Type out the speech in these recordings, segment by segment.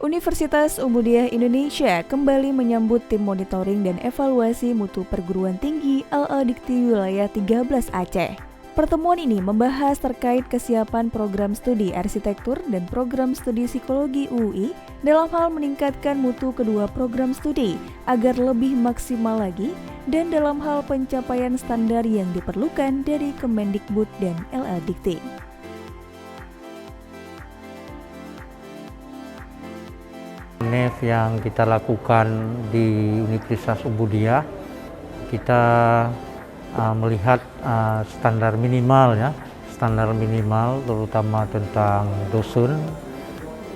Universitas Umudiah Indonesia kembali menyambut tim monitoring dan evaluasi mutu perguruan tinggi LA Dikti Wilayah 13 Aceh. Pertemuan ini membahas terkait kesiapan program studi arsitektur dan program studi psikologi UI dalam hal meningkatkan mutu kedua program studi agar lebih maksimal lagi dan dalam hal pencapaian standar yang diperlukan dari Kemendikbud dan LA Dikti. Yang kita lakukan di Universitas Umudiah, kita melihat standar minimal terutama tentang dosen,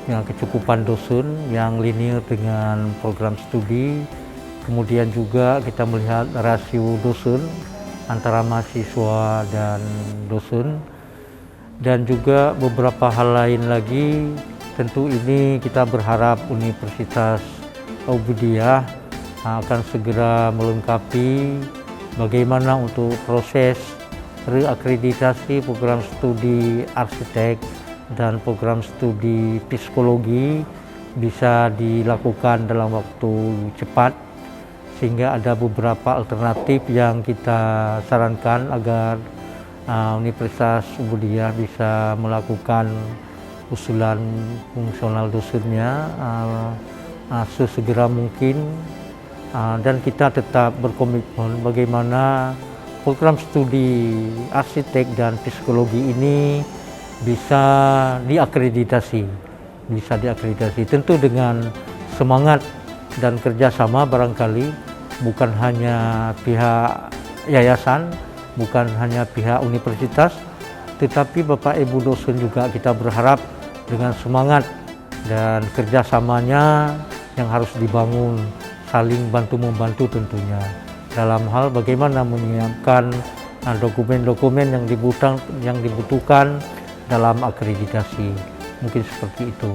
yang kecukupan dosen yang linear dengan program studi. Kemudian juga kita melihat rasio dosen antara mahasiswa dan dosen, dan juga beberapa hal lain lagi. Tentu ini kita berharap Universitas Umudiah akan segera melengkapi bagaimana untuk proses reakreditasi program studi arsitek dan program studi psikologi bisa dilakukan dalam waktu cepat, sehingga ada beberapa alternatif yang kita sarankan agar Universitas Umudiah bisa melakukan usulan fungsional dosennya sesegera mungkin, dan kita tetap berkomitmen bagaimana program studi arsitek dan psikologi ini bisa diakreditasi tentu dengan semangat dan kerjasama barangkali bukan hanya pihak yayasan, bukan hanya pihak universitas, tetapi Bapak Ibu dosen juga kita berharap dengan semangat dan kerjasamanya yang harus dibangun, saling bantu-membantu tentunya dalam hal bagaimana menyiapkan dokumen-dokumen yang dibutuhkan dalam akreditasi. Mungkin seperti itu.